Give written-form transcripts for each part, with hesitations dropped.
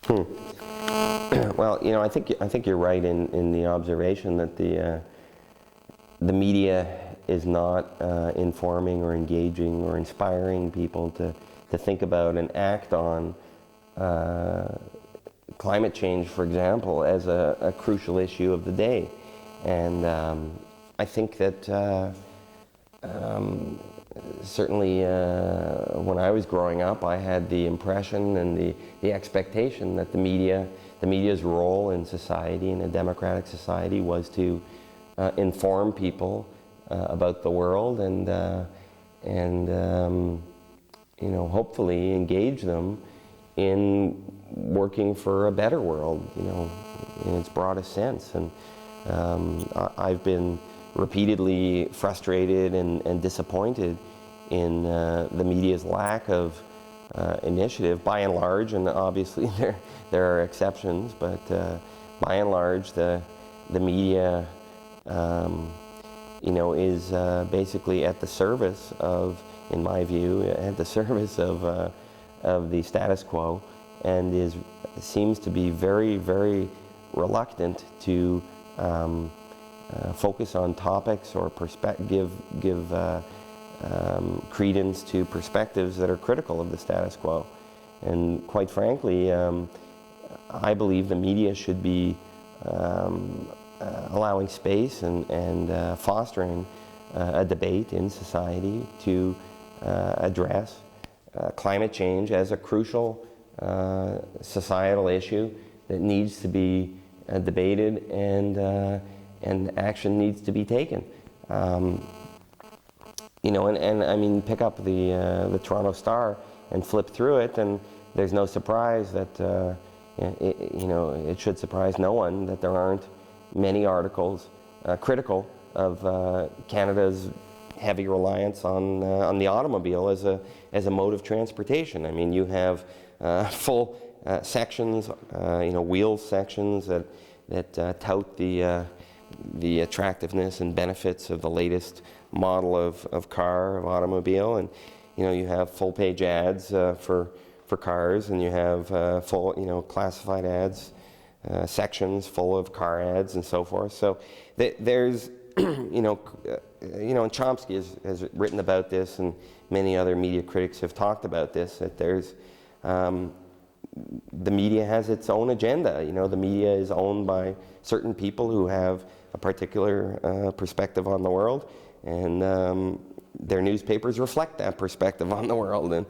Well, I think you're right in the observation that the media is not informing or engaging or inspiring people to think about and act on climate change, for example, as a crucial issue of the day. And I think that certainly when I was growing up, I had the impression and the expectation that the media's role in society, in a democratic society, was to inform people about the world and hopefully engage them in working for a better world, in its broadest sense. And I've been repeatedly frustrated and disappointed in the media's lack of initiative, by and large, and obviously there are exceptions, but by and large the media is basically at the service of, in my view, at the service of the status quo, and seems to be very, very reluctant to focus on topics or give credence to perspectives that are critical of the status quo. And quite frankly, I believe the media should be allowing space and fostering a debate in society to address climate change as a crucial societal issue that needs to be debated and action needs to be taken. And I mean, pick up the Toronto Star and flip through it, and there's no surprise that it should surprise no one that there aren't many articles critical of Canada's heavy reliance on the automobile as a mode of transportation. I mean, you have full sections, wheels sections that tout the attractiveness and benefits of the latest model of car, of automobile, and you have full-page ads for cars, and you have full classified ads sections full of car ads and so forth. So there's and Chomsky has written about this, and many other media critics have talked about this, that there's the media has its own agenda. The media is owned by certain people who have a particular perspective on the world, and their newspapers reflect that perspective on the world. And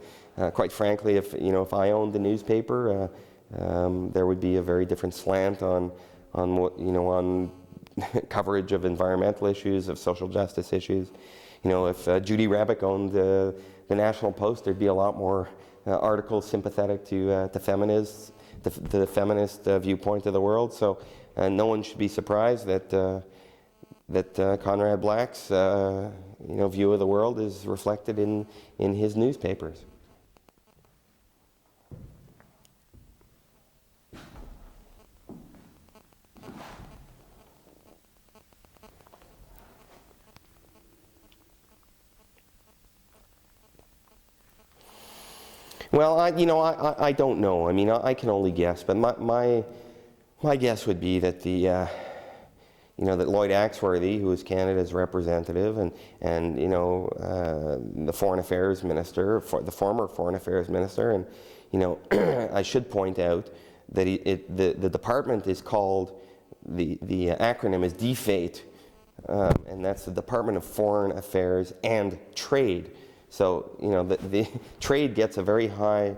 quite frankly, if I owned the newspaper, there would be a very different slant on what on coverage of environmental issues, of social justice issues. If Judy Rebick owned the National Post, there'd be a lot more articles sympathetic to feminists, the feminist viewpoint of the world. So no one should be surprised that Conrad Black's view of the world is reflected in his newspapers. Well, I don't know. I mean, I can only guess, but my guess would be that that Lloyd Axworthy, who is Canada's representative, and the Foreign Affairs Minister, the former Foreign Affairs Minister, and I should point out that the department is called, the acronym is DFATE, and that's the Department of Foreign Affairs and Trade. So, the trade gets a very high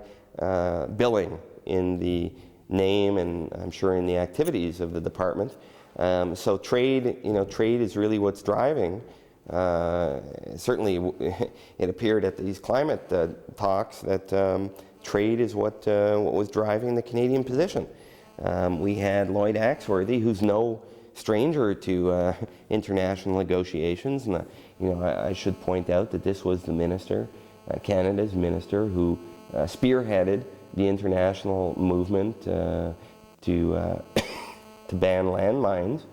billing in the name, and I'm sure in the activities of the department. So trade is really what's driving. Certainly, it appeared at these climate talks that trade is what was driving the Canadian position. We had Lloyd Axworthy, who's no stranger to international negotiations, and I should point out that this was the minister, Canada's minister, who spearheaded the international movement to ban landmines,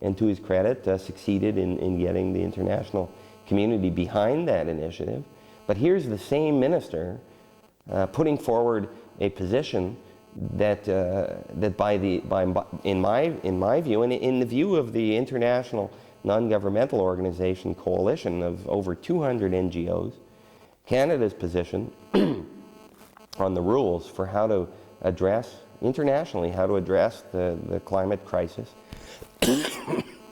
and to his credit succeeded in getting the international community behind that initiative. But here's the same minister putting forward a position in my view, and in the view of the international non-governmental organization coalition of over 200 NGOs, Canada's position on the rules for how to address, internationally, how to address the climate crisis,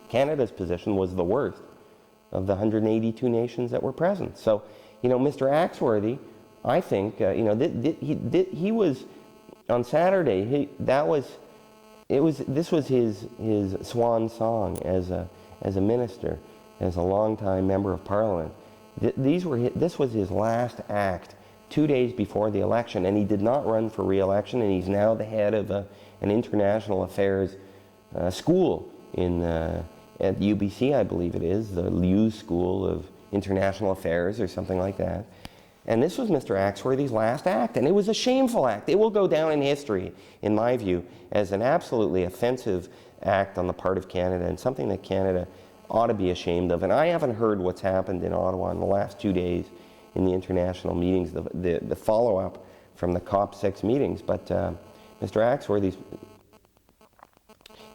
Canada's position was the worst of the 182 nations that were present. So, Mr. Axworthy, I think, he was, on Saturday, this was his swan song as a minister, as a longtime member of Parliament. This was his last act 2 days before the election, and he did not run for re-election, and he's now the head of an international affairs school at UBC, I believe it is, the Liu School of International Affairs or something like that. And this was Mr. Axworthy's last act, and it was a shameful act. It will go down in history, in my view, as an absolutely offensive act on the part of Canada, and something that Canada ought to be ashamed of. And I haven't heard what's happened in Ottawa in the last 2 days in the international meetings, the follow-up from the COP6 meetings, but Mr. Axworthy's...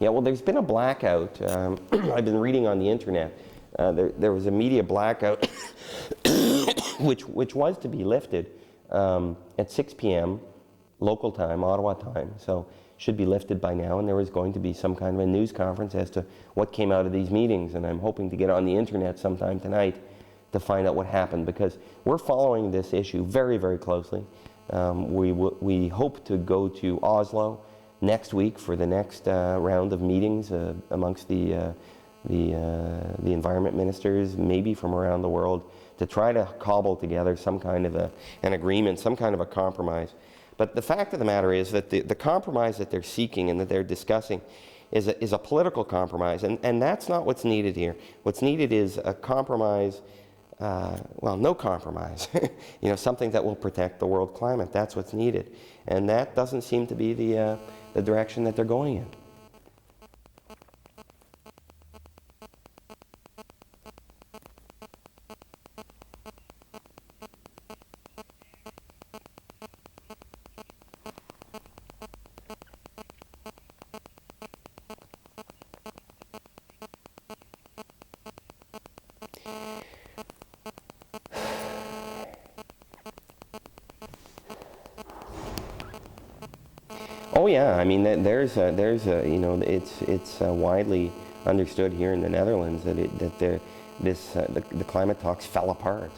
Yeah, well, there's been a blackout. I've been reading on the internet. There was a media blackout which was to be lifted at 6 p.m. local time, Ottawa time, so should be lifted by now, and there was going to be some kind of a news conference as to what came out of these meetings, and I'm hoping to get on the internet sometime tonight to find out what happened, because we're following this issue very, very closely. We hope to go to Oslo next week for the next round of meetings amongst the environment ministers, maybe from around the world, to try to cobble together some kind of an agreement, some kind of a compromise. But the fact of the matter is that the compromise that they're seeking and that they're discussing is a political compromise, and that's not what's needed here. What's needed is a compromise, well, no compromise, something that will protect the world climate. That's what's needed, and that doesn't seem to be the direction that they're going in. Oh yeah, I mean there's a it's widely understood here in the Netherlands that the climate talks fell apart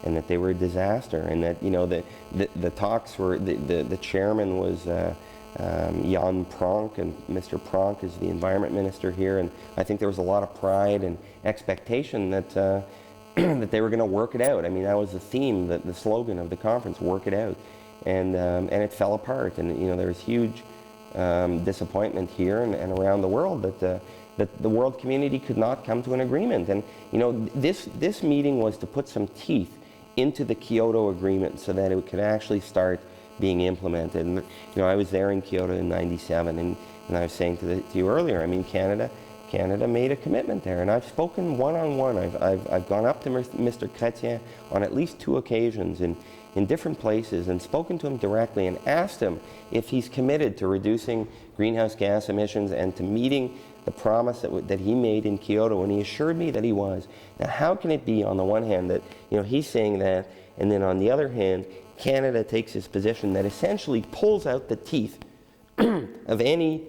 and that they were a disaster, and that the talks were the chairman was Jan Pronk, and Mr. Pronk is the environment minister here, and I think there was a lot of pride and expectation that that they were going to work it out. I mean, that was the theme, the slogan of the conference, work it out. And it fell apart, and there was huge disappointment here and around the world that the world community could not come to an agreement. And this meeting was to put some teeth into the Kyoto Agreement so that it could actually start being implemented. And I was there in Kyoto in '97, and I was saying to you earlier, I mean, Canada made a commitment there, and I've spoken one-on-one. I've gone up to Mr. Chrétien on at least 2 occasions in different places and spoken to him directly and asked him if he's committed to reducing greenhouse gas emissions and to meeting the promise that he made in Kyoto, and he assured me that he was. Now, how can it be on the one hand that he's saying that, and then on the other hand, Canada takes his position that essentially pulls out the teeth of any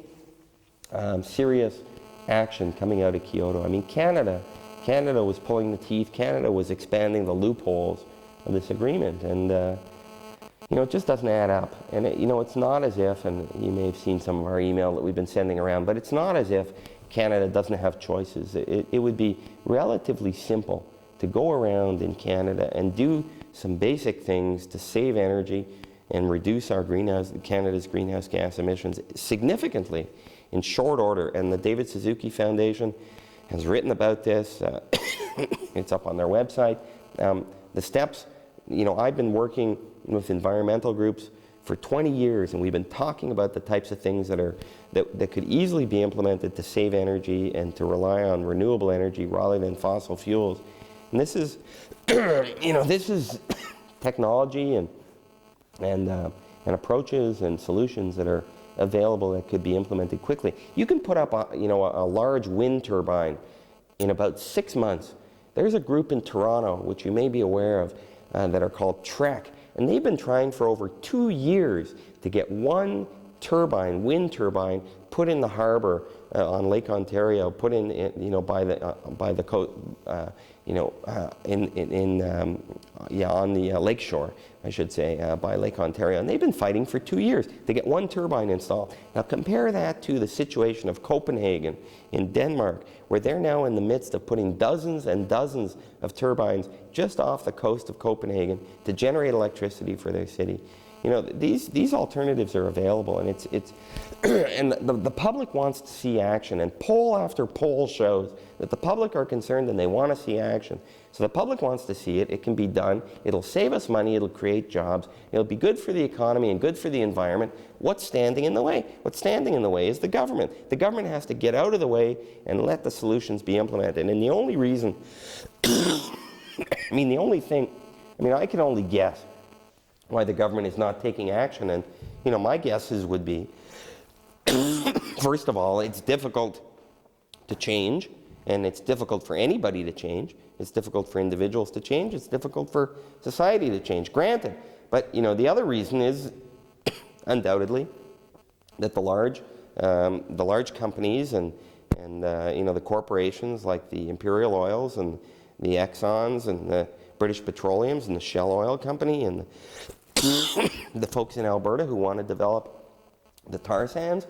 serious action coming out of Kyoto? I mean, Canada was pulling the teeth. Canada was expanding the loopholes of this agreement, and it just doesn't add up. And it's not as if, and you may have seen some of our email that we've been sending around, but it's not as if Canada doesn't have choices. It would be relatively simple to go around in Canada and do some basic things to save energy and reduce Canada's greenhouse gas emissions significantly in short order. And the David Suzuki Foundation has written about this. It's up on their website. The steps, I've been working with environmental groups for 20 years, and we've been talking about the types of things that could easily be implemented to save energy and to rely on renewable energy rather than fossil fuels. And this is, this is technology and and approaches and solutions that are available that could be implemented quickly. You can put up a large wind turbine in about 6 months. There's a group in Toronto, which you may be aware of, that are called Trek, and they've been trying for over 2 years to get one turbine, wind turbine, put in the harbor on Lake Ontario, put in, by the coast, on the lake shore, I should say, by Lake Ontario. And they've been fighting for 2 years to get one turbine installed. Now compare that to the situation of Copenhagen in Denmark, where they're now in the midst of putting dozens and dozens of turbines just off the coast of Copenhagen to generate electricity for their city. These alternatives are available, and it's and the public wants to see action, and poll after poll shows that the public are concerned and they want to see action. So the public wants to see it. It can be done. It'll save us money. It'll create jobs. It'll be good for the economy and good for the environment. What's standing in the way? What's standing in the way is the government. The government has to get out of the way and let the solutions be implemented. And the only reason, the only thing, I can only guess why the government is not taking action. And, my guesses would be, first of all, it's difficult to change, and it's difficult for anybody to change. It's difficult for individuals to change. It's difficult for society to change, granted. But, the other reason is, undoubtedly, that the large companies and the corporations like the Imperial Oils and the Exxons and the British Petroleums and the Shell Oil Company and the folks in Alberta who want to develop the tar sands,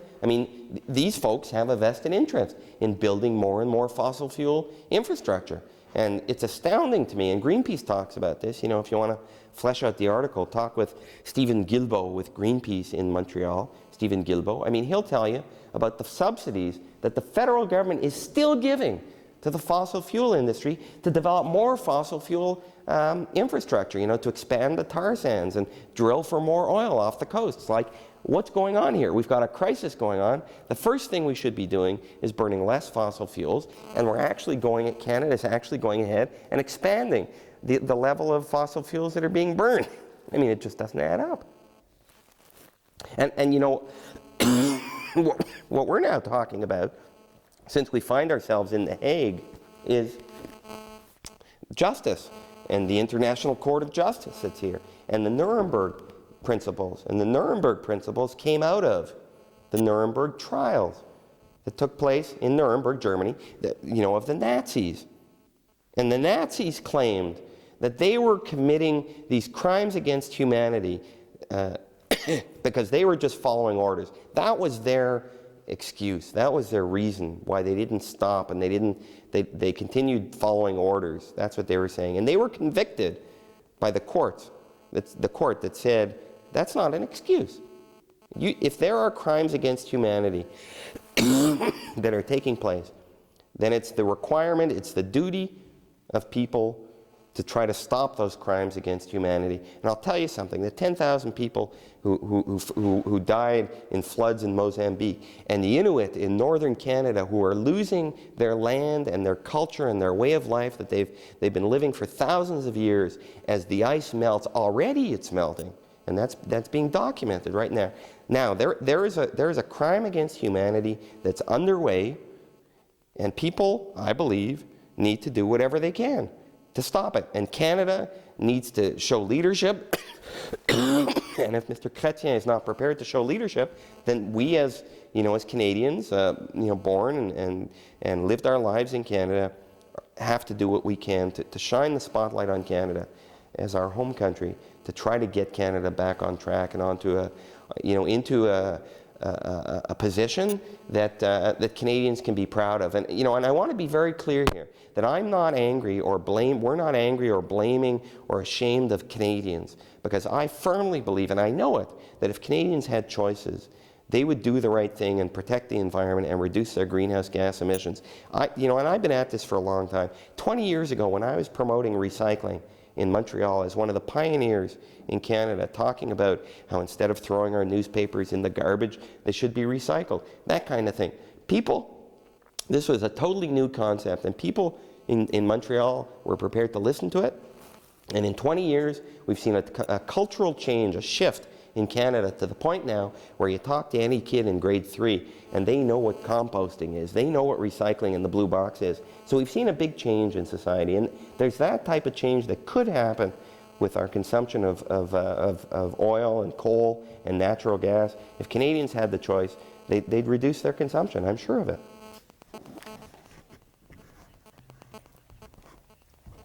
these folks have a vested interest in building more and more fossil fuel infrastructure. And it's astounding to me, and Greenpeace talks about this. If you want to flesh out the article, talk with Stephen Guilbeault with Greenpeace in Montreal. Stephen Guilbeault, he'll tell you about the subsidies that the federal government is still giving to the fossil fuel industry to develop more fossil fuel infrastructure, to expand the tar sands and drill for more oil off the coasts. Like, what's going on here? We've got a crisis going on. The first thing we should be doing is burning less fossil fuels, and Canada's actually going ahead and expanding the level of fossil fuels that are being burned. It just doesn't add up. And what we're now talking about, since we find ourselves in The Hague, is justice and the International Court of Justice that's here, and the Nuremberg principles. And the Nuremberg principles came out of the Nuremberg trials that took place in Nuremberg, Germany, of the Nazis. And the Nazis claimed that they were committing these crimes against humanity because they were just following orders. That was their excuse. That was their reason why they didn't stop, and they continued following orders. That's what they were saying. And they were convicted by the courts. That's the court that said, that's not an excuse. If there are crimes against humanity that are taking place, then it's the requirement, it's the duty of people to try to stop those crimes against humanity. And I'll tell you something, the 10,000 people who died in floods in Mozambique, and the Inuit in northern Canada who are losing their land and their culture and their way of life that they've been living for thousands of years as the ice melts. Already it's melting, and that's being documented right now. Now, there is a crime against humanity that's underway, and people, I believe, need to do whatever they can to stop it. And Canada needs to show leadership. And if Mr. Chrétien is not prepared to show leadership, then we as Canadians, born and lived our lives in Canada, have to do what we can to shine the spotlight on Canada as our home country, to try to get Canada back on track and onto into a position that Canadians can be proud of. And and I want to be very clear here that we're not angry or blaming or ashamed of Canadians, because I firmly believe, and I know it, that if Canadians had choices, they would do the right thing and protect the environment and reduce their greenhouse gas emissions. And I've been at this for a long time. 20 years ago, when I was promoting recycling in Montreal as one of the pioneers in Canada, talking about how instead of throwing our newspapers in the garbage, they should be recycled, that kind of thing. This was a totally new concept, and people in Montreal were prepared to listen to it And in 20 years, we've seen a cultural change, a shift in Canada to the point now where you talk to any kid in grade 3 and they know what composting is. They know what recycling in the blue box is. So we've seen a big change in society, and there's that type of change that could happen with our consumption of oil and coal and natural gas. If Canadians had the choice, they'd reduce their consumption. I'm sure of it.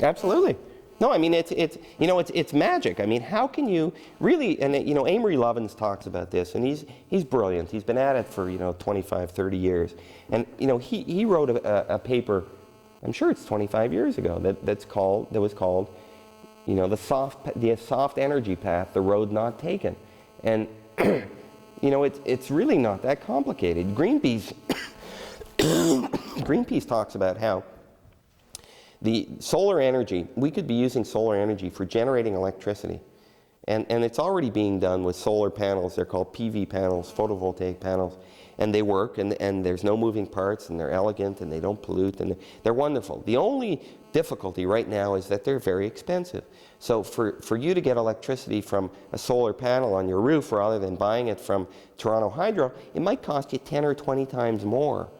Absolutely. No, I mean, it's magic. I mean, how can you really, and Amory Lovins talks about this, and he's brilliant. He's been at it for, 25, 30 years. And, he wrote a paper, I'm sure it's 25 years ago, that was called, the soft energy path, the road not taken. And, it's really not that complicated. Greenpeace talks about how the solar energy, we could be using solar energy for generating electricity. And it's already being done with solar panels. They're called PV panels, photovoltaic panels. And they work, and there's no moving parts, and they're elegant, and they don't pollute, and they're wonderful. The only difficulty right now is that they're very expensive. So for you to get electricity from a solar panel on your roof rather than buying it from Toronto Hydro, it might cost you 10 or 20 times more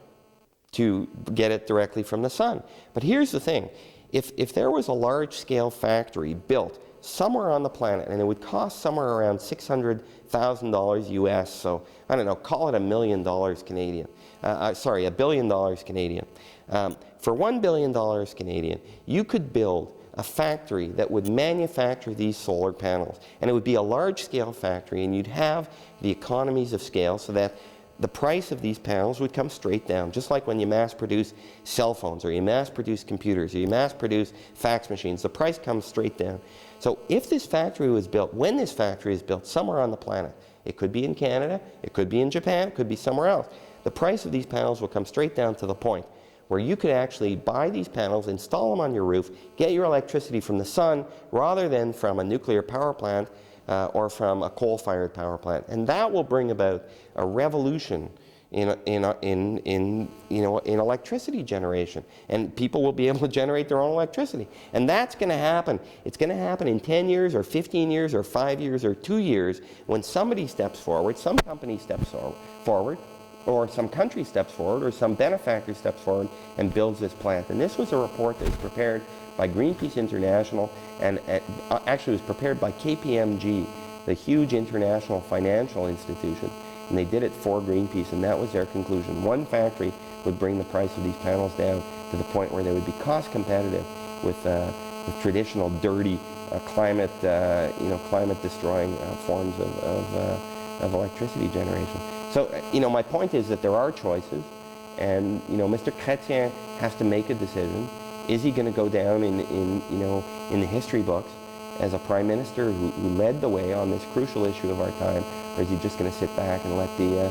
to get it directly from the sun. But here's the thing. If there was a large-scale factory built somewhere on the planet, and it would cost somewhere around $600,000 US, so I don't know, call it $1 million Canadian. Sorry, $1 billion Canadian. For $1 billion Canadian, you could build a factory that would manufacture these solar panels. And it would be a large-scale factory, and you'd have the economies of scale so that the price of these panels would come straight down, just like when you mass-produce cell phones, or you mass-produce computers, or you mass-produce fax machines. The price comes straight down. So if this factory was built, when this factory is built somewhere on the planet, it could be in Canada, it could be in Japan, it could be somewhere else, the price of these panels will come straight down to the point where you could actually buy these panels, install them on your roof, get your electricity from the sun rather than from a nuclear power plant or from a coal-fired power plant. And that will bring about a revolution in electricity generation, and people will be able to generate their own electricity. And that's going to happen. It's going to happen in 10 years or 15 years or 5 years or 2 years when somebody steps forward, some company steps forward, or some country steps forward, or some benefactor steps forward and builds this plant. And this was a report that was prepared by Greenpeace International, and actually was prepared by KPMG, the huge international financial institution. And they did it for Greenpeace, and that was their conclusion. One factory would bring the price of these panels down to the point where they would be cost competitive with traditional dirty, climate-destroying forms of electricity generation. So, my point is that there are choices, and Mr. Chrétien has to make a decision. Is he going to go down in the history books as a prime minister who led the way on this crucial issue of our time, or is he just going to sit back and let the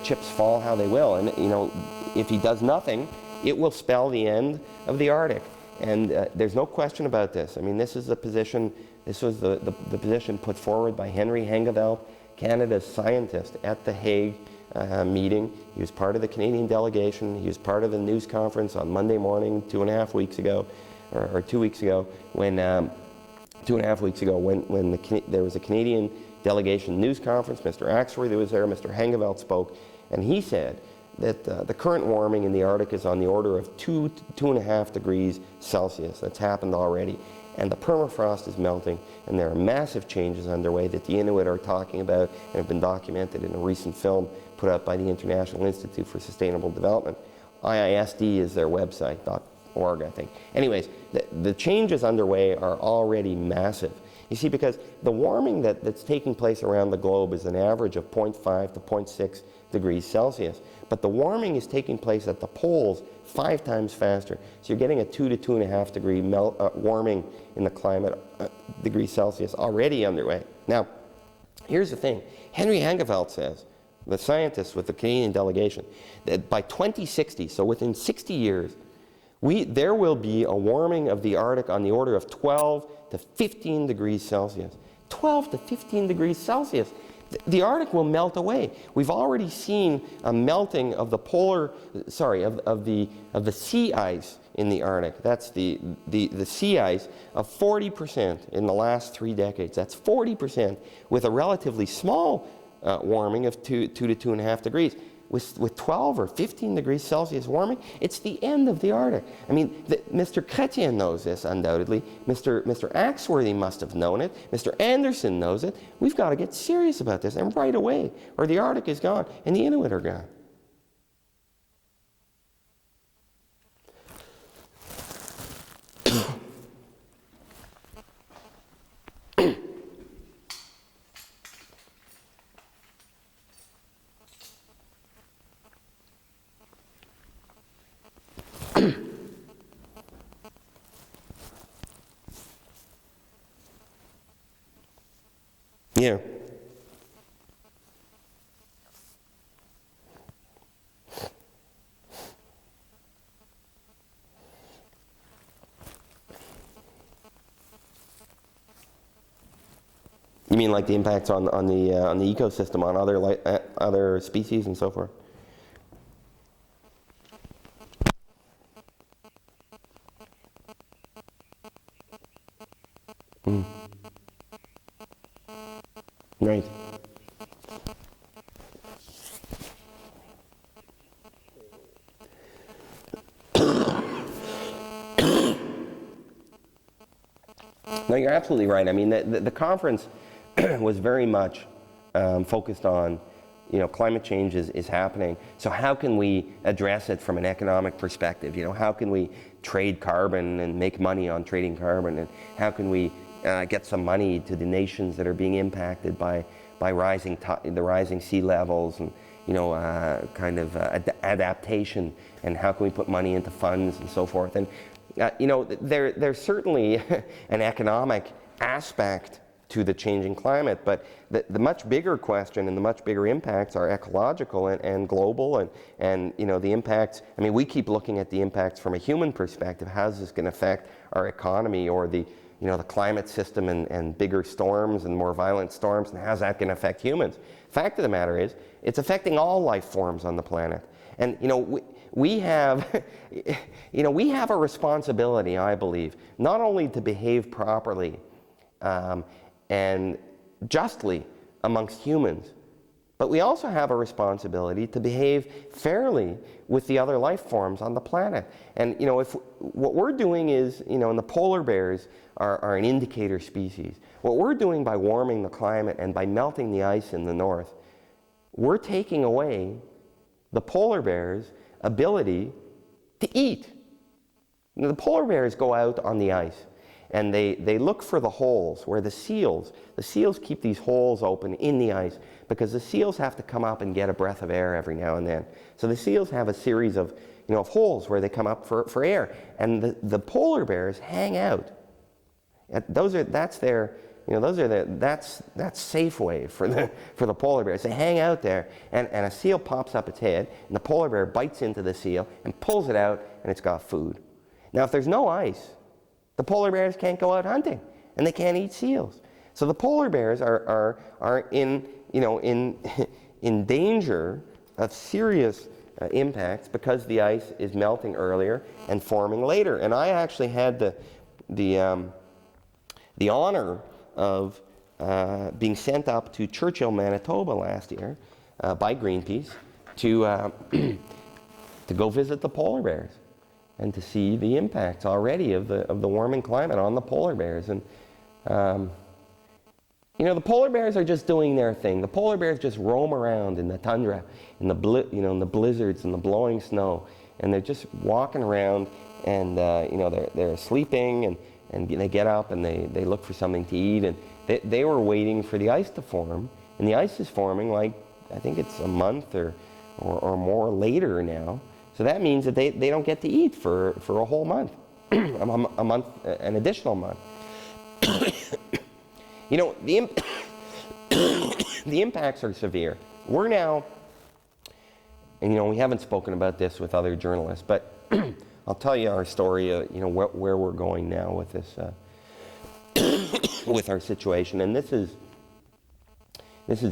chips fall how they will? And if he does nothing, it will spell the end of the Arctic. And there's no question about this. I mean, this is the position. This was the position put forward by Henry Hengeveld, Canada's scientist, at the Hague meeting. He was part of the Canadian delegation. He was part of the news conference on Monday morning 2.5 weeks ago, or 2 weeks ago, when 2.5 weeks ago, when there was a Canadian delegation news conference. Mr. Axworthy was there, Mr. Hengeveld spoke, and he said that the current warming in the Arctic is on the order of 2 to 2.5 degrees Celsius. That's happened already. And the permafrost is melting, and there are massive changes underway that the Inuit are talking about and have been documented in a recent film put out by the International Institute for Sustainable Development. IISD is their website, .org, I think. Anyways, the changes underway are already massive. You see, because the warming that's taking place around the globe is an average of 0.5 to 0.6 degrees Celsius. But the warming is taking place at the poles 5 times faster. So you're getting a 2 to 2.5 degree warming in the climate, degrees Celsius, already underway. Now, here's the thing. Henry Hengeveld says, the scientist with the Canadian delegation, that by 2060, so within 60 years, there will be a warming of the Arctic on the order of 12 to 15 degrees Celsius. 12 to 15 degrees Celsius. The Arctic will melt away. We've already seen a melting of the of the sea ice in the Arctic. That's the sea ice of 40% in the last 3 decades. That's 40% with a relatively small warming of 2 to 2.5 degrees. With 12 or 15 degrees Celsius warming, it's the end of the Arctic. I mean, Mr. Chrétien knows this undoubtedly. Mr. Axworthy must have known it. Mr. Anderson knows it. We've got to get serious about this, and right away, or the Arctic is gone, and the Inuit are gone. Yeah. You mean like the impacts on the ecosystem, on other species and so forth? Mm. Right. No, you're absolutely right. I mean, the conference was very much focused on, climate change is happening. So how can we address it from an economic perspective? How can we trade carbon and make money on trading carbon? And how can we get some money to the nations that are being impacted by the rising sea levels and, adaptation? And how can we put money into funds and so forth? And, there's certainly an economic aspect to the changing climate, but the much bigger question and the much bigger impacts are ecological and global, and the impacts. I mean, we keep looking at the impacts from a human perspective. How's this going to affect our economy or the climate system and bigger storms and more violent storms, and how's that going to affect humans? Fact of the matter is, it's affecting all life forms on the planet. And we have we have a responsibility, I believe, not only to behave properly and justly amongst humans, but we also have a responsibility to behave fairly with the other life forms on the planet. And if what we're doing is, and the polar bears are an indicator species, what we're doing by warming the climate and by melting the ice in the north, we're taking away the polar bears' ability to eat. The polar bears go out on the ice and they look for the holes where the seals keep these holes open in the ice because the seals have to come up and get a breath of air every now and then. So the seals have a series of holes where they come up for air, and the polar bears hang out. That's safe way for the polar bears. They hang out there, and a seal pops up its head, and the polar bear bites into the seal and pulls it out, and it's got food. Now, if there's no ice, the polar bears can't go out hunting, and they can't eat seals. So the polar bears are in danger of serious impacts because the ice is melting earlier and forming later. And I actually had the honor of being sent up to Churchill, Manitoba last year by Greenpeace to go visit the polar bears and to see the impacts already of the warming climate on the polar bears. And the polar bears are just doing their thing. The polar bears just roam around in the tundra, in the blizzards and the blowing snow, and they're just walking around, and they're sleeping, and they get up and they look for something to eat, and they were waiting for the ice to form, and the ice is forming like, I think it's a month or more later now. So that means that they don't get to eat for a whole month, a month, an additional month. The impacts are severe. We're now, and we haven't spoken about this with other journalists, but I'll tell you our story, where we're going now with this, with our situation. And this is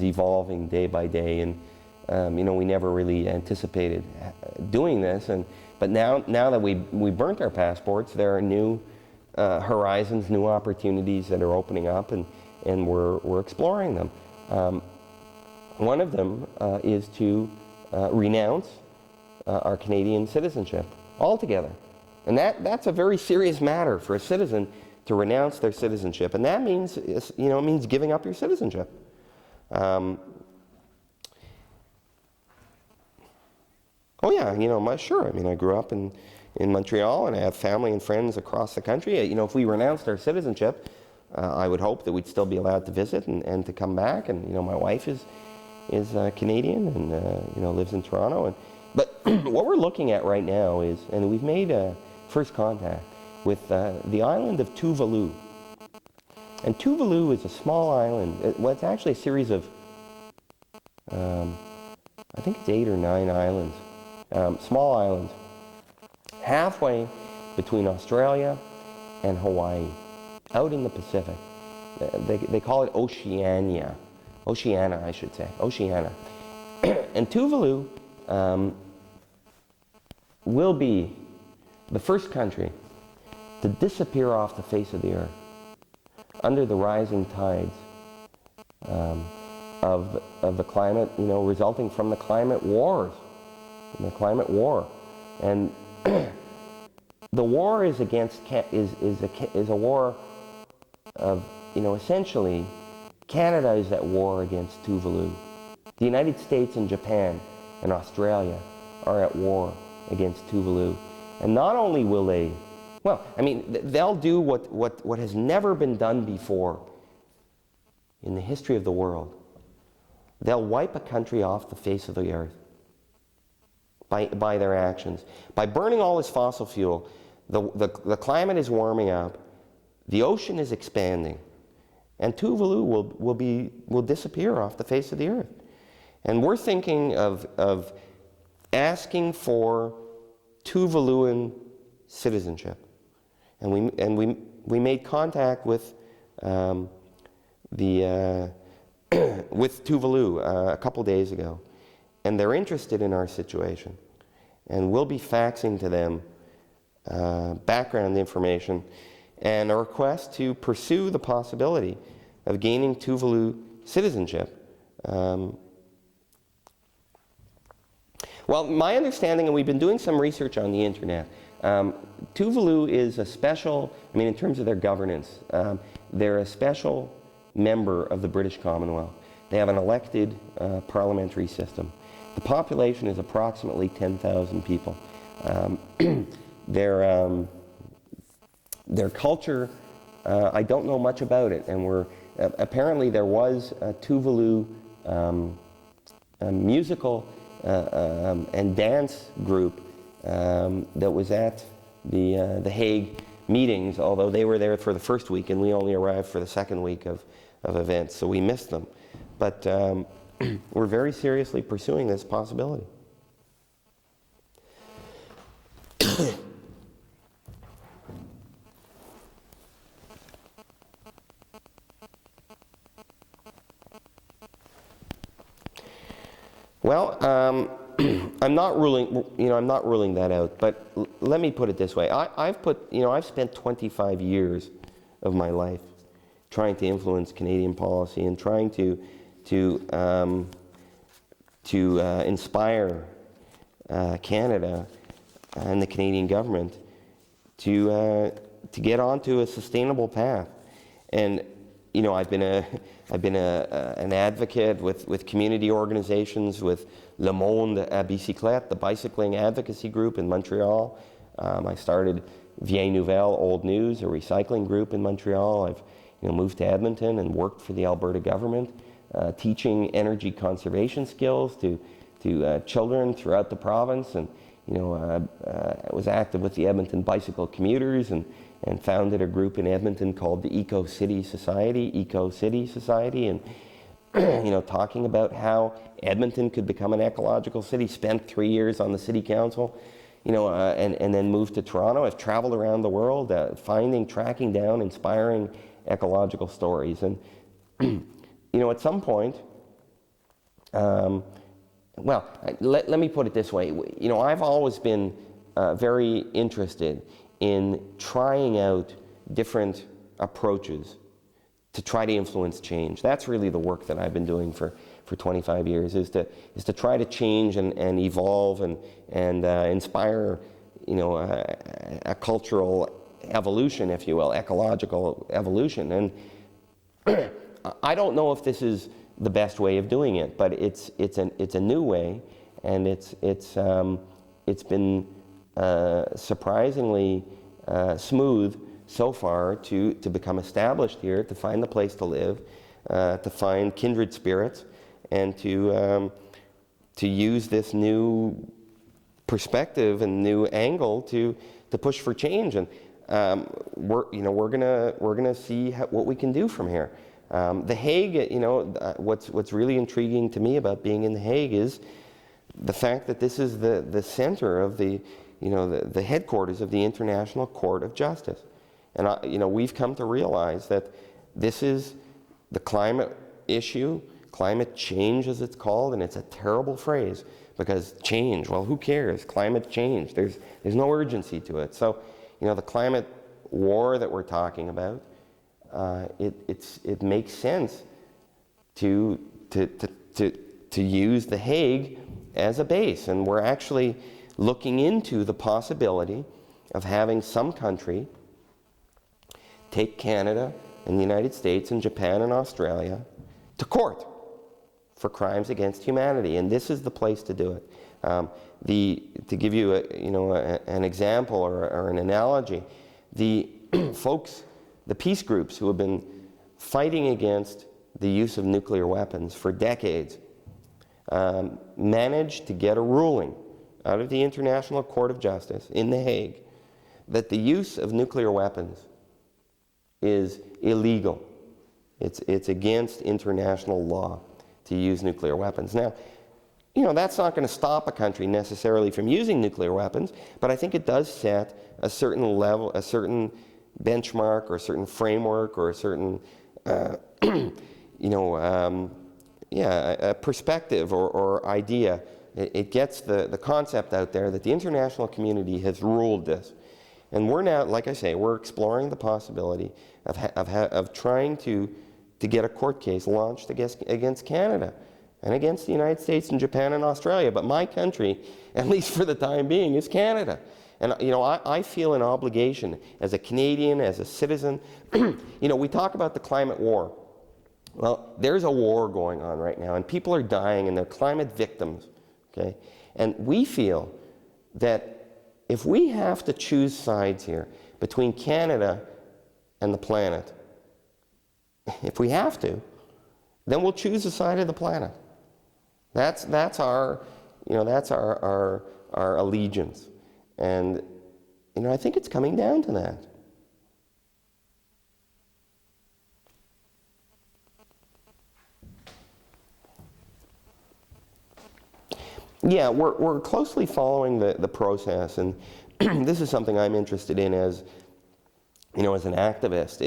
evolving day by day. And We never really anticipated doing this, but now that we burnt our passports, there are new horizons, new opportunities that are opening up, and we're exploring them. One of them is to renounce our Canadian citizenship altogether. And that's a very serious matter for a citizen to renounce their citizenship. And that means, it means giving up your citizenship. Oh yeah, sure. I mean, I grew up in Montreal, and I have family and friends across the country. If we renounced our citizenship, I would hope that we'd still be allowed to visit and to come back. And my wife is Canadian and lives in Toronto. But what we're looking at right now is, and we've made first contact with the island of Tuvalu. And Tuvalu is a small island. It's actually a series of, I think it's 8 or 9 islands, small islands, halfway between Australia and Hawaii, out in the Pacific. They call it Oceania, I should say, Oceania. And Tuvalu will be the first country to disappear off the face of the earth under the rising tides of the climate, resulting from the climate wars, the climate war. And the war is against is a war of, essentially Canada is at war against Tuvalu. The United States and Japan and Australia are at war against Tuvalu. And not only will they, they'll do what has never been done before in the history of the world. They'll wipe a country off the face of the earth by their actions. By burning all this fossil fuel, the climate is warming up, the ocean is expanding, and Tuvalu will disappear off the face of the earth. And we're thinking of asking for Tuvaluan citizenship. And we made contact with with Tuvalu a couple days ago, and they're interested in our situation, and we'll be faxing to them background information and a request to pursue the possibility of gaining Tuvalu citizenship. Well, my understanding, and we've been doing some research on the internet, Tuvalu is a special, in terms of their governance, they're a special member of the British Commonwealth. They have an elected parliamentary system. The population is approximately 10,000 people. Their culture, I don't know much about it, and apparently there was a Tuvalu musical and dance group that was at the Hague meetings, although they were there for the first week and we only arrived for the second week of events, so we missed them. But we're very seriously pursuing this possibility. Well, I'm not ruling that out, but let me put it this way. I've spent 25 years of my life trying to influence Canadian policy and trying to inspire Canada and the Canadian government to get onto a sustainable path. And I've been an advocate with community organizations, with Le Monde à Bicyclette, the bicycling advocacy group in Montreal. I started Vieille Nouvelle, Old News, a recycling group in Montreal. I've moved to Edmonton and worked for the Alberta government, teaching energy conservation skills to children throughout the province. And I was active with the Edmonton bicycle commuters and founded a group in Edmonton called the Eco City Society, and talking about how Edmonton could become an ecological city. Spent 3 years on the city council, and then moved to Toronto. I've traveled around the world, tracking down inspiring ecological stories. And at some point, well, let me put it this way. You know, I've always been very interested in trying out different approaches to try to influence change. That's really the work that I've been doing for 25 years, is to try to change and evolve and inspire, you know, a cultural evolution, if you will, ecological evolution. And I don't know if this is the best way of doing it, but it's a new way, and it's been surprisingly smooth so far to become established here, to find the place to live, to find kindred spirits, and to use this new perspective and new angle to push for change. And we're gonna see what we can do from here. The Hague, you know, what's really intriguing to me about being in The Hague is the fact that this is the center of the headquarters of the International Court of Justice. And you know, we've come to realize that this is the climate issue, climate change as it's called, and it's a terrible phrase because change, well, who cares? Climate change, there's no urgency to it. So, you know, the climate war that we're talking about, it makes sense to use The Hague as a base, and we're actually looking into the possibility of having some country take Canada and the United States and Japan and Australia to court for crimes against humanity, and this is the place to do it. To give you an example or an analogy, the folks, the peace groups who have been fighting against the use of nuclear weapons for decades managed to get a ruling out of the International Court of Justice in The Hague that the use of nuclear weapons is illegal. It's against international law to use nuclear weapons. Now, you know, that's not going to stop a country necessarily from using nuclear weapons, but I think it does set a certain level, a certain benchmark, or a certain framework, or a certain, a perspective or idea. It gets the concept out there that the international community has ruled this. And we're now, like I say, we're exploring the possibility of trying to get a court case launched against Canada and against the United States and Japan and Australia. But my country, at least for the time being, is Canada. And you know, I feel an obligation as a Canadian, as a citizen. You know, we talk about the climate war. Well, there's a war going on right now, and people are dying, and they're climate victims. Okay? And we feel that if we have to choose sides here between Canada and the planet, if we have to, then we'll choose the side of the planet. That's our allegiance. And you know, I think it's coming down to that. Yeah, we're closely following the process, and this is something I'm interested in as, you know, as an activist.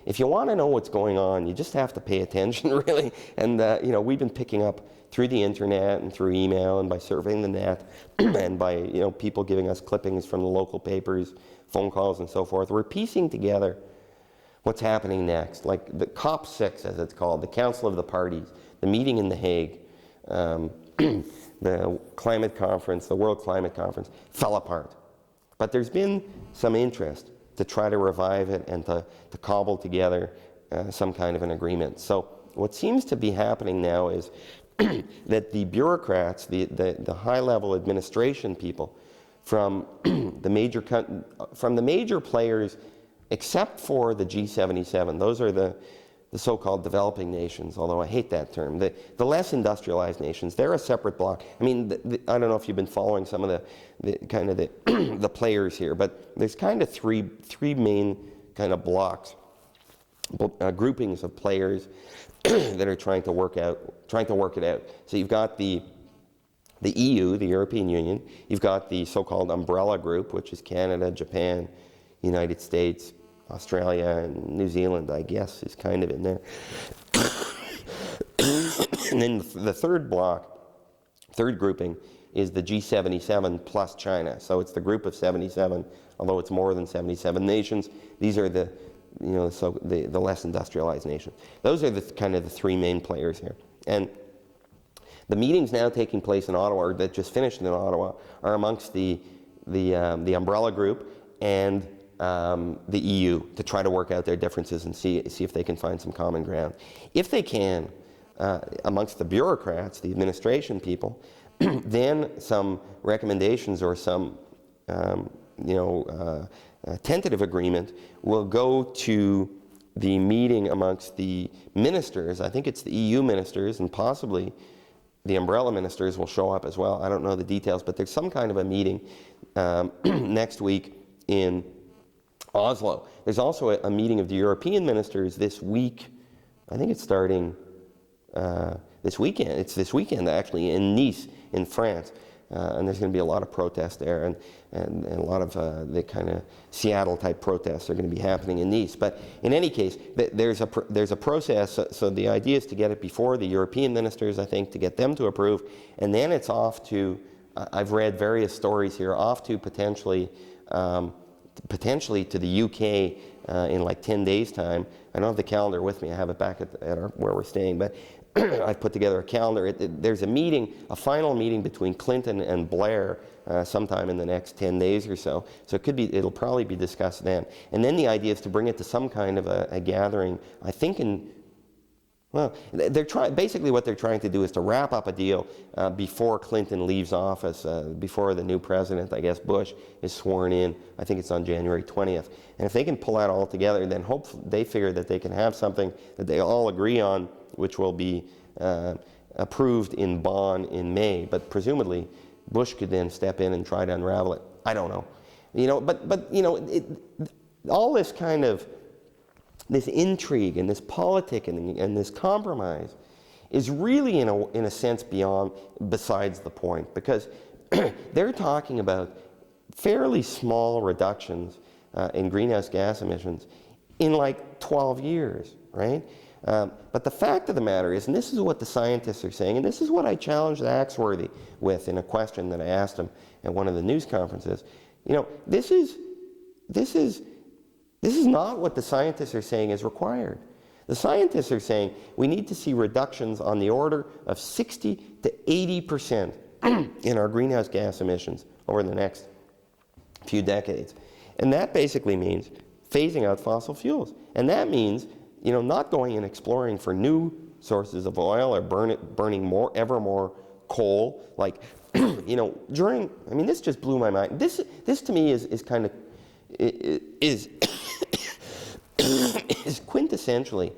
If you want to know what's going on, you just have to pay attention, really. And you know, we've been picking up through the internet and through email and by surveying the net and by, you know, people giving us clippings from the local papers, phone calls and so forth. We're piecing together what's happening next, like the COP6, as it's called, the Council of the Parties, the meeting in The Hague. The climate conference, the World Climate Conference, fell apart. But there's been some interest to try to revive it and to cobble together some kind of an agreement. So what seems to be happening now is that the bureaucrats, the high-level administration people from the major players, except for the G77, those are the so-called developing nations, although I hate that term. The less industrialized nations, they're a separate block. I mean, I don't know if you've been following some of the players here, but there's kind of three main kind of blocks, groupings of players that are trying to work it out. So you've got the EU, the European Union. You've got the so-called umbrella group, which is Canada, Japan, United States, Australia, and New Zealand, I guess, is kind of in there. And then the third third grouping is the G77 plus China. So it's the group of 77, although it's more than 77 nations. These are the, you know, so the less industrialized nations. Those are the kind of the three main players here. And the meetings now taking place in Ottawa, or that just finished in Ottawa, are amongst the umbrella group and the EU to try to work out their differences and see if they can find some common ground. If they can, amongst the bureaucrats, the administration people, then some recommendations or some tentative agreement will go to the meeting amongst the ministers. I think it's the EU ministers, and possibly the umbrella ministers will show up as well. I don't know the details, but there's some kind of a meeting next week in Oslo. There's also a meeting of the European ministers this week. I think it's starting this weekend. It's this weekend, actually, in Nice, in France. And there's going to be a lot of protests there, and a lot of the kind of Seattle-type protests are going to be happening in Nice. But in any case, there's a process. So the idea is to get it before the European ministers, I think, to get them to approve, and then it's off to. I've read various stories here, off to potentially to the UK in like 10 days' time. I don't have the calendar with me. I have it back at where we're staying, but. I've put together a calendar. There's a meeting, a final meeting between Clinton and Blair sometime in the next 10 days or so. So it'll probably be discussed then. And then the idea is to bring it to some kind of a gathering, I think basically what they're trying to do is to wrap up a deal before Clinton leaves office, before the new president, I guess Bush, is sworn in. I think it's on January 20th. And if they can pull that all together, then hopefully they figure that they can have something that they all agree on, which will be approved in Bonn in May. But presumably, Bush could then step in and try to unravel it. I don't know. You know, but you know, all this kind of this intrigue and this politicking and this compromise is really, in a sense, besides the point, because they're talking about fairly small reductions in greenhouse gas emissions in like 12 years, right? But the fact of the matter is, and this is what the scientists are saying, and this is what I challenged Axworthy with in a question that I asked him at one of the news conferences. You know, this is not what the scientists are saying is required. The scientists are saying we need to see reductions on the order of 60 to 80% in our greenhouse gas emissions over the next few decades. And that basically means phasing out fossil fuels. And that means, you know, not going and exploring for new sources of oil or burning ever more coal. Like, you know, I mean, this just blew my mind. This to me is kind of, is quintessentially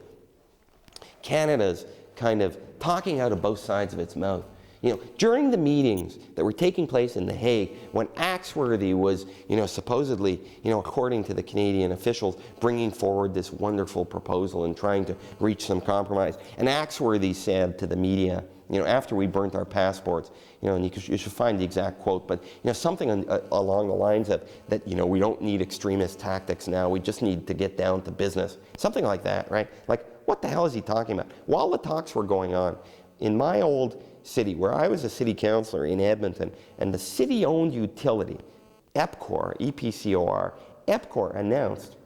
Canada's kind of talking out of both sides of its mouth. You know, during the meetings that were taking place in The Hague, when Axworthy was, you know, supposedly, you know, according to the Canadian officials, bringing forward this wonderful proposal and trying to reach some compromise, and Axworthy said to the media, you know, after we burnt our passports, you know, and you should find the exact quote, but, you know, something along the lines of that, you know, we don't need extremist tactics now, we just need to get down to business. Something like that, right? Like, what the hell is he talking about? While the talks were going on, in my old city, where I was a city councillor in Edmonton, and the city-owned utility, EPCOR, E-P-C-O-R, EPCOR announced,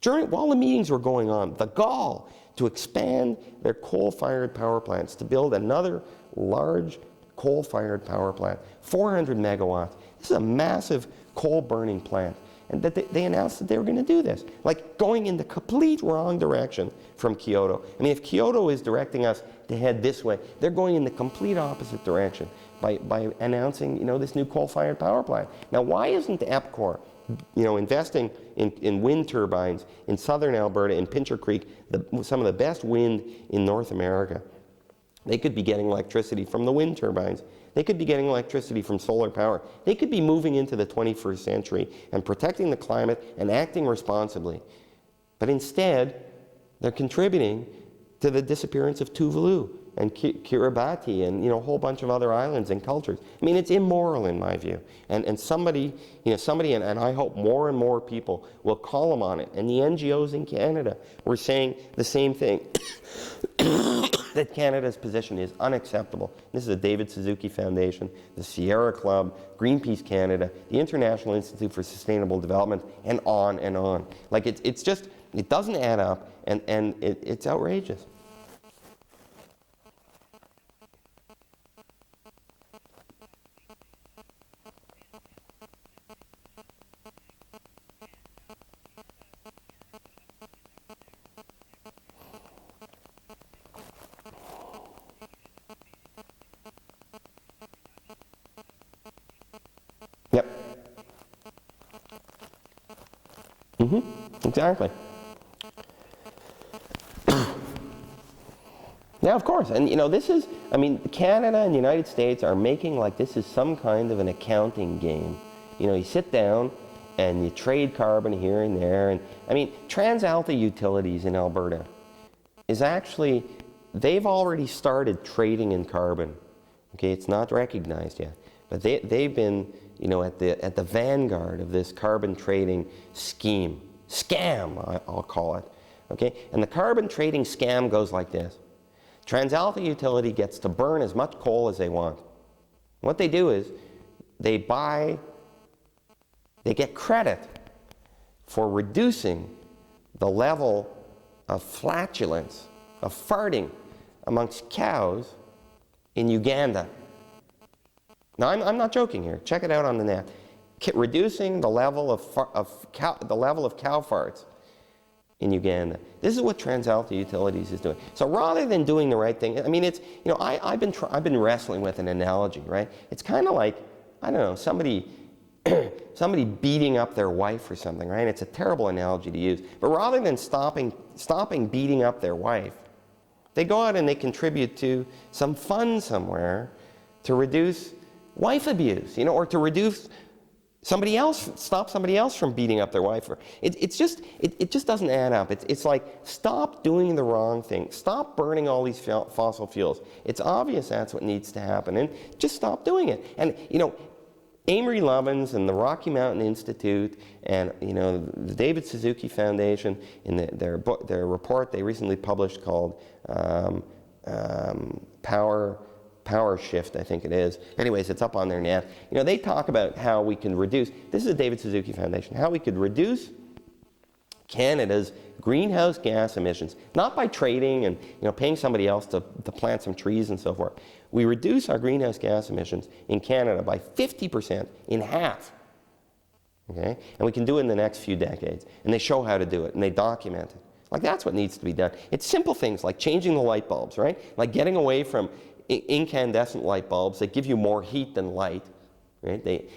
while the meetings were going on, the gall to expand their coal-fired power plants, to build another large coal-fired power plant, 400 megawatts. This is a massive coal-burning plant. And that they announced that they were going to do this, like going in the complete wrong direction from Kyoto. I mean, if Kyoto is directing us to head this way, they're going in the complete opposite direction by announcing, you know, this new coal-fired power plant. Now, why isn't EPCOR, you know, investing in wind turbines in southern Alberta, in Pincher Creek, some of the best wind in North America? They could be getting electricity from the wind turbines. They could be getting electricity from solar power. They could be moving into the 21st century and protecting the climate and acting responsibly. But instead, they're contributing to the disappearance of Tuvalu and Kiribati and, a whole bunch of other islands and cultures. I mean, it's immoral in my view. And somebody, and I hope more and more people will call them on it. And the NGOs in Canada were saying the same thing, that Canada's position is unacceptable. This is the David Suzuki Foundation, the Sierra Club, Greenpeace Canada, the International Institute for Sustainable Development, and on and on. Like, it's just, it doesn't add up, and it's outrageous. Yep. Exactly. Yeah, of course. And, this is, Canada and the United States are making like this is some kind of an accounting game. You sit down and you trade carbon here and there. And, TransAlta Utilities in Alberta is actually, they've already started trading in carbon. Okay, it's not recognized yet. But they've been, at the vanguard of this carbon trading scam, I'll call it. Okay, and the carbon trading scam goes like this. TransAlta Utility gets to burn as much coal as they want. What they do is they get credit for reducing the level of flatulence, of farting amongst cows in Uganda. Now, I'm not joking here. Check it out on the net. Reducing the level of cow farts in Uganda. This is what TransAlta Utilities is doing. So rather than doing the right thing, it's, I've been wrestling with an analogy, right? It's kind of like, I don't know, somebody beating up their wife or something, right? It's a terrible analogy to use. But rather than stopping beating up their wife, they go out and they contribute to some fund somewhere to reduce wife abuse, or to reduce stop somebody else from beating up their wife. It just doesn't add up. It's like, stop doing the wrong thing. Stop burning all these fossil fuels. It's obvious that's what needs to happen, and just stop doing it. And, Amory Lovins and the Rocky Mountain Institute and, the David Suzuki Foundation, in their report they recently published called Power Shift, I think it is. Anyways, it's up on their net. They talk about how we can reduce, this is the David Suzuki Foundation, how we could reduce Canada's greenhouse gas emissions, not by trading and paying somebody else to plant some trees and so forth. We reduce our greenhouse gas emissions in Canada by 50%, in half. Okay? And we can do it in the next few decades. And they show how to do it, and they document it. Like, that's what needs to be done. It's simple things like changing the light bulbs, right? Like getting away from incandescent light bulbs that give you more heat than light, right?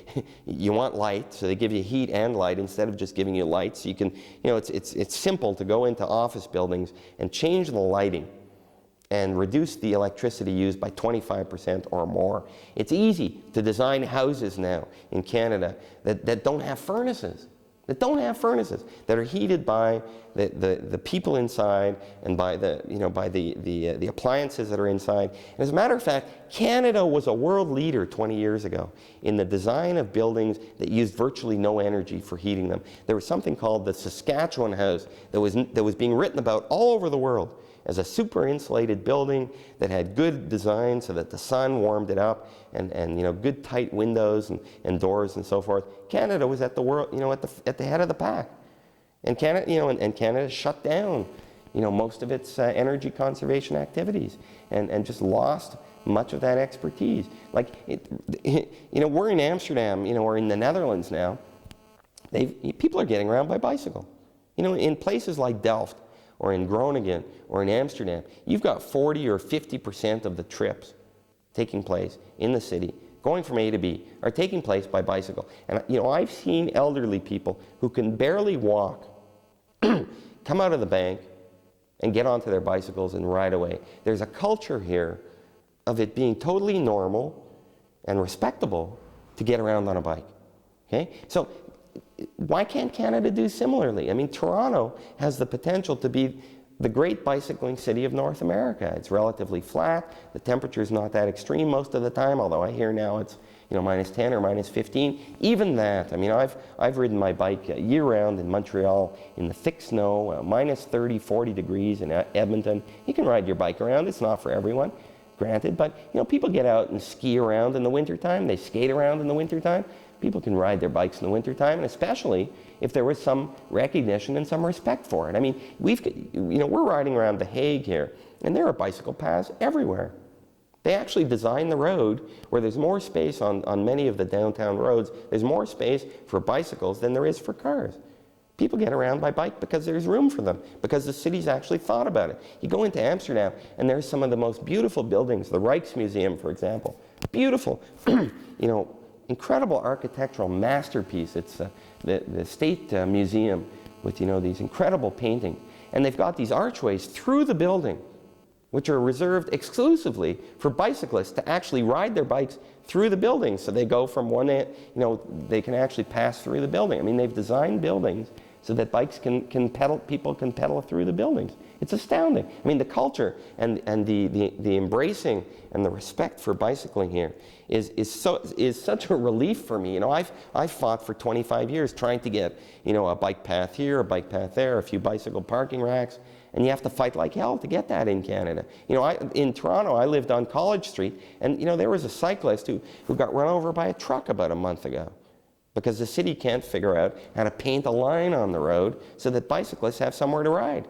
You want light, so they give you heat and light instead of just giving you light. So you can, it's simple to go into office buildings and change the lighting and reduce the electricity used by 25% or more. It's easy to design houses now in Canada that don't have furnaces. That are heated by the people inside and by the appliances that are inside. And as a matter of fact, Canada was a world leader 20 years ago in the design of buildings that used virtually no energy for heating them. There was something called the Saskatchewan House that was being written about all over the world as a super insulated building that had good design so that the sun warmed it up, and good tight windows and doors and so forth. Canada was at the world, at the head of the pack. And Canada shut down, most of its energy conservation activities and just lost much of that expertise. Like, we're in Amsterdam, or in the Netherlands now. People are getting around by bicycle. In places like Delft, or in Groningen, or in Amsterdam, you've got 40 or 50% of the trips taking place in the city, going from A to B, are taking place by bicycle. And I've seen elderly people who can barely walk come out of the bank and get onto their bicycles and ride away. There's a culture here of it being totally normal and respectable to get around on a bike. Okay? So why can't Canada do similarly? Toronto has the potential to be the great bicycling city of North America. It's relatively flat. The temperature's not that extreme most of the time, although I hear now it's minus 10 or minus 15. Even that, I mean, I've ridden my bike year-round in Montreal in the thick snow, minus 30, 40 degrees in Edmonton. You can ride your bike around. It's not for everyone, granted, but people get out and ski around in the wintertime. They skate around in the wintertime. People can ride their bikes in the wintertime, and especially if there was some recognition and some respect for it. I mean, we're riding around The Hague here, and there are bicycle paths everywhere. They actually designed the road where there's more space on many of the downtown roads. There's more space for bicycles than there is for cars. People get around by bike because there's room for them, because the city's actually thought about it. You go into Amsterdam, and there's some of the most beautiful buildings, the Rijksmuseum, for example. Beautiful, incredible architectural masterpiece. It's the State Museum with, these incredible paintings. And they've got these archways through the building, which are reserved exclusively for bicyclists to actually ride their bikes through the building. So they go from one end, they can actually pass through the building. I mean, they've designed buildings so that bikes can pedal, people can pedal through the buildings. It's astounding. I mean, the culture and the embracing and the respect for bicycling here is such a relief for me. I've fought for 25 years trying to get, a bike path here, a bike path there, a few bicycle parking racks. And you have to fight like hell to get that in Canada. In Toronto, I lived on College Street, and there was a cyclist who got run over by a truck about a month ago because the city can't figure out how to paint a line on the road so that bicyclists have somewhere to ride.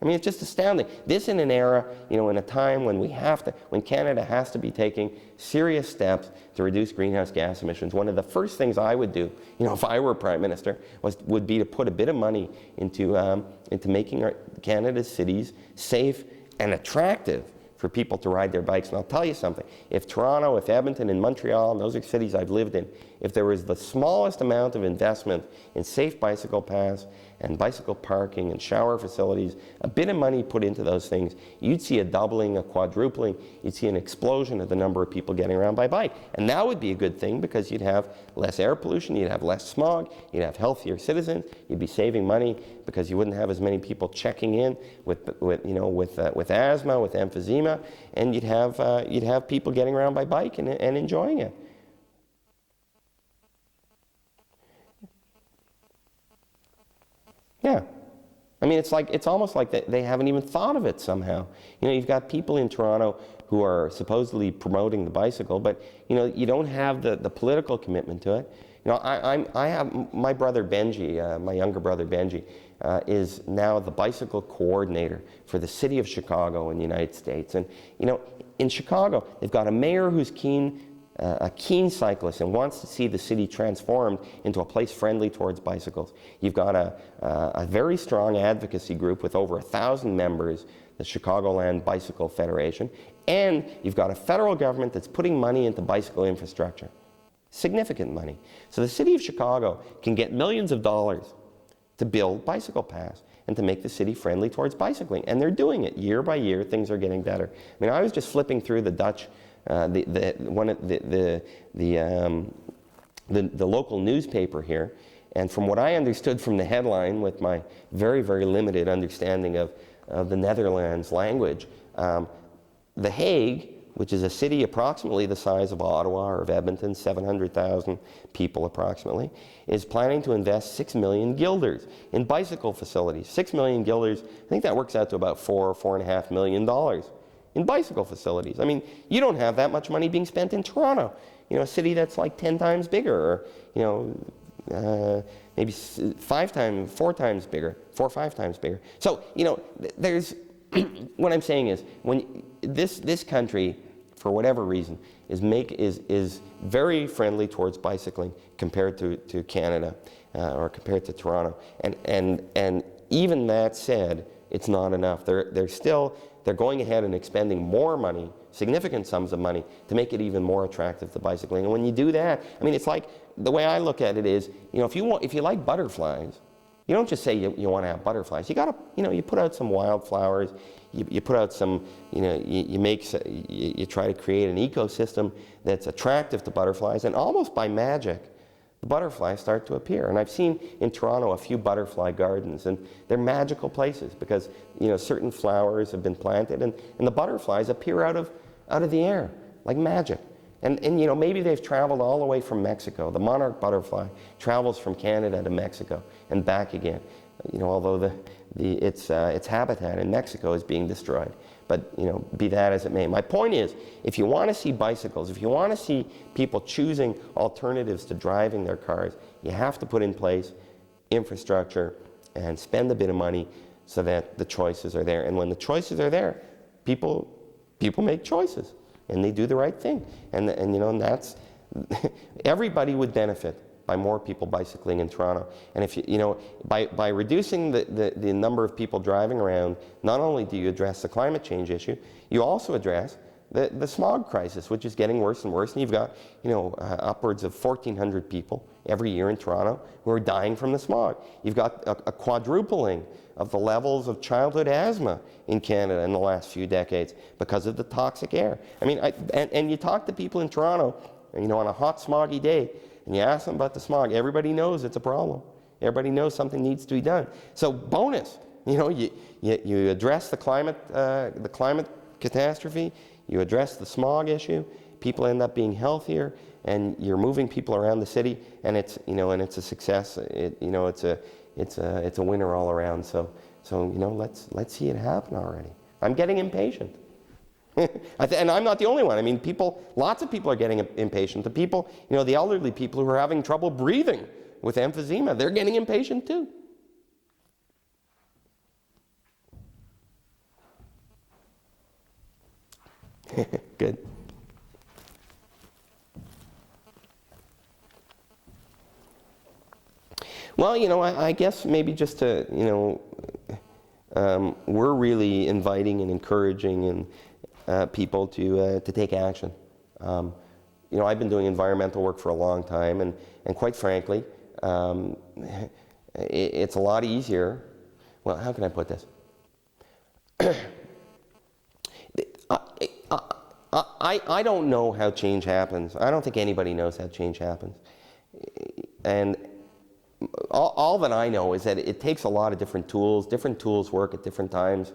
I mean, it's just astounding. This in an era, in a time when when Canada has to be taking serious steps to reduce greenhouse gas emissions. One of the first things I would do, if I were Prime Minister, would be to put a bit of money into making Canada's cities safe and attractive for people to ride their bikes. And I'll tell you something, if Toronto, if Edmonton, and Montreal, and those are cities I've lived in, if there was the smallest amount of investment in safe bicycle paths and bicycle parking and shower facilities, a bit of money put into those things, you'd see a doubling, a quadrupling, you'd see an explosion of the number of people getting around by bike. And that would be a good thing because you'd have less air pollution, you'd have less smog, you'd have healthier citizens, you'd be saving money because you wouldn't have as many people checking in with asthma, with emphysema, and you'd have people getting around by bike and enjoying it. Yeah. I mean, it's almost like they haven't even thought of it somehow. You've got people in Toronto who are supposedly promoting the bicycle, but, you don't have the political commitment to it. I have my brother Benji, my younger brother Benji, is now the bicycle coordinator for the city of Chicago in the United States. And, in Chicago, they've got a mayor who's a keen cyclist and wants to see the city transformed into a place friendly towards bicycles. You've got a very strong advocacy group with over 1,000 members, the Chicagoland Bicycle Federation, and you've got a federal government that's putting money into bicycle infrastructure. Significant money. So the city of Chicago can get millions of dollars to build bicycle paths and to make the city friendly towards bicycling. And they're doing it year by year. Things are getting better. I mean, I was just flipping through the Dutch the local newspaper here, and from what I understood from the headline, with my very, very limited understanding of the Netherlands language, The Hague, which is a city approximately the size of Ottawa or of Edmonton, 700,000 people approximately, is planning to invest 6 million guilders in bicycle facilities. 6 million guilders, I think that works out to about $4.5 million in bicycle facilities. I mean, you don't have that much money being spent in Toronto, a city that's like 10 times bigger, or, maybe 4 times bigger, 4 or 5 times bigger. So, there's, what I'm saying is, when this country, for whatever reason, is very friendly towards bicycling compared to Canada, or compared to Toronto. And even that said, it's not enough. They're going ahead and expending more money, significant sums of money, to make it even more attractive to bicycling. And when you do that, I mean, it's like, the way I look at it is, if you like butterflies, you don't just say you want to have butterflies. You got to, you put out some wildflowers, you put out some, you try to create an ecosystem that's attractive to butterflies, and almost by magic, the butterflies start to appear. And I've seen in Toronto a few butterfly gardens, and they're magical places because, you know, certain flowers have been planted, and the butterflies appear out of the air like magic. And you know, maybe they've traveled all the way from Mexico. The monarch butterfly travels from Canada to Mexico and back again. You know, although its habitat in Mexico is being destroyed. But, you know, be that as it may. My point is, if you want to see bicycles, if you want to see people choosing alternatives to driving their cars, you have to put in place infrastructure and spend a bit of money so that the choices are there. And when the choices are there, people make choices, and they do the right thing. And you know, and that's everybody would benefit by more people bicycling in Toronto. And if you know, by reducing the number of people driving around, not only do you address the climate change issue, you also address the smog crisis, which is getting worse and worse. And you've got, you know, upwards of 1,400 people every year in Toronto who are dying from the smog. You've got a quadrupling of the levels of childhood asthma in Canada in the last few decades because of the toxic air. I mean, and you talk to people in Toronto, you know, on a hot, smoggy day, and you ask them about the smog, everybody knows it's a problem. Everybody knows something needs to be done. So bonus, you know, you address the climate catastrophe, you address the smog issue, people end up being healthier, and you're moving people around the city, and it's, you know, and it's a success. You know, it's a winner all around. So you know, let's see it happen already. I'm getting impatient. And I'm not the only one. I mean, lots of people are getting impatient. The people, you know, the elderly people who are having trouble breathing with emphysema, they're getting impatient too. Good. Well, you know, I guess maybe just to, you know, we're really inviting and encouraging and people to take action. You know, I've been doing environmental work for a long time, and quite frankly, it's a lot easier. Well, how can I put this? I don't know how change happens. I don't think anybody knows how change happens. And all that I know is that it takes a lot of different tools. Different tools work at different times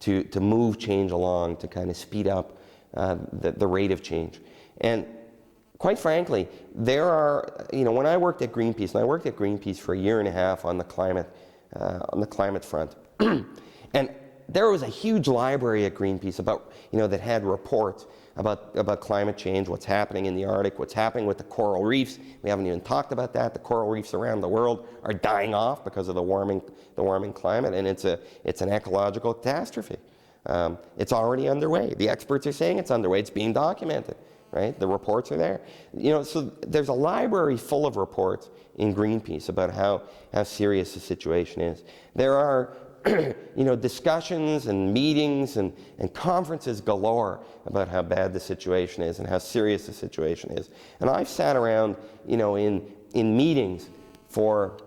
to move change along, to kind of speed up the rate of change. And quite frankly, there are, you know, when I worked at Greenpeace, and I worked at Greenpeace for 1.5 years on the climate front, and there was a huge library at Greenpeace about, you know, that had reports about climate change, what's happening in the Arctic, what's happening with the coral reefs. We haven't even talked about that. The coral reefs around the world are dying off because of the warming climate, and it's an ecological catastrophe. It's already underway. The experts are saying it's underway. It's being documented, right? The reports are there. You know, so there's a library full of reports in Greenpeace about how serious the situation is. There are you know, discussions and meetings and conferences galore about how bad the situation is and how serious the situation is. And I've sat around, you know, in meetings for,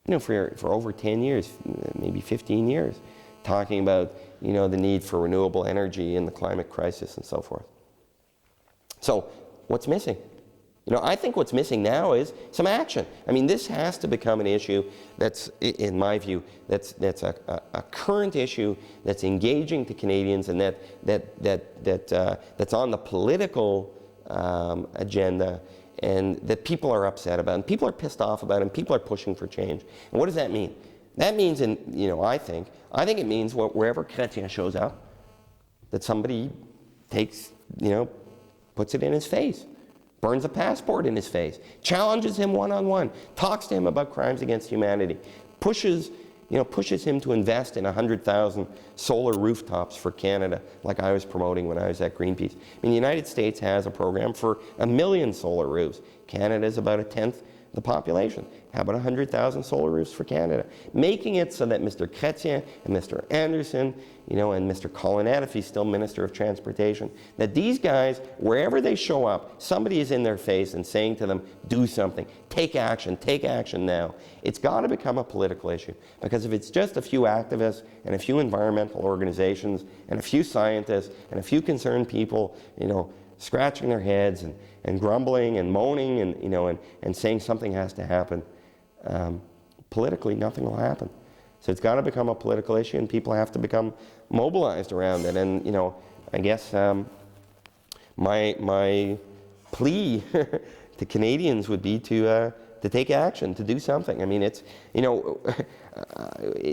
you know, for over 10 years, maybe 15 years, talking about, you know, the need for renewable energy and the climate crisis and so forth. So what's missing? You know, I think what's missing now is some action. I mean, this has to become an issue that's, in my view, that's a current issue that's engaging to Canadians, and that's on the political agenda, and that people are upset about, and people are pissed off about, and people are pushing for change. And what does that mean? That means, you know, I think it means wherever Chrétien shows up, that somebody takes, you know, puts it in his face. Burns a passport in his face, challenges him one-on-one, talks to him about crimes against humanity, pushes him to invest in 100,000 solar rooftops for Canada, like I was promoting when I was at Greenpeace. I mean, the United States has a program for 1 million solar roofs. Canada is about 1/10 the population. How about 100,000 solar roofs for Canada? Making it so that Mr. Chrétien and Mr. Anderson, you know, and Mr. Collinette, if he's still Minister of Transportation, that these guys, wherever they show up, somebody is in their face and saying to them, do something, take action now. It's got to become a political issue, because if it's just a few activists and a few environmental organizations and a few scientists and a few concerned people, you know, scratching their heads and grumbling and moaning and, and saying something has to happen, politically nothing will happen. So it's got to become a political issue, and people have to become mobilized around it. And, I guess my plea to Canadians would be to take action, to do something. I mean, it's,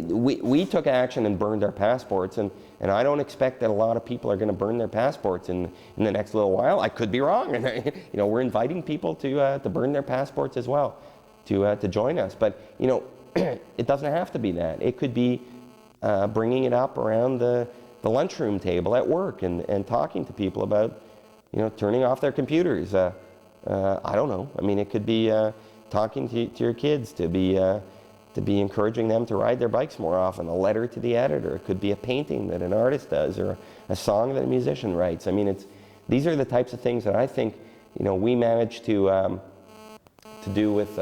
we took action and burned our passports, and I don't expect that a lot of people are going to burn their passports in the next little while. I could be wrong, and we're inviting people to burn their passports as well, to join us. But it doesn't have to be that. It could be bringing it up around the lunchroom table at work and talking to people about turning off their computers. I don't know. I mean, it could be talking to your kids, to be encouraging them to ride their bikes more often, a letter to the editor. It could be a painting that an artist does, or a song that a musician writes. I mean, these are the types of things that I think we managed to do with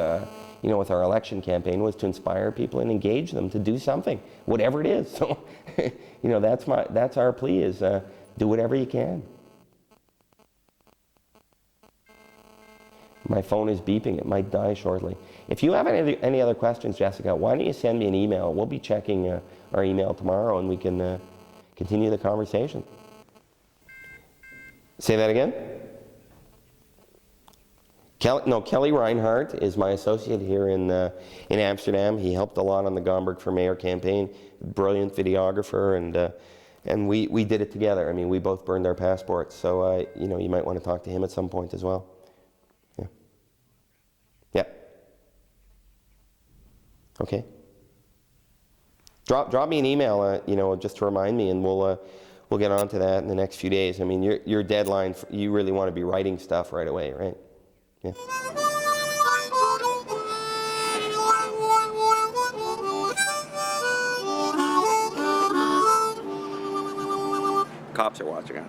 with our election campaign, was to inspire people and engage them to do something, whatever it is. So that's our plea, is do whatever you can. My phone is beeping. It might die shortly. If you have any other questions, Jessica, why don't you send me an email? We'll be checking our email tomorrow, and we can continue the conversation. Say that again? Kelly Reinhardt is my associate here in Amsterdam. He helped a lot on the Gomberg for Mayor campaign. Brilliant videographer, and we did it together. I mean, we both burned our passports. So you might want to talk to him at some point as well. Yeah. Okay. Drop me an email, just to remind me, and we'll get on to that in the next few days. I mean, your deadline, you really want to be writing stuff right away, right? Yeah. Cops are watching us.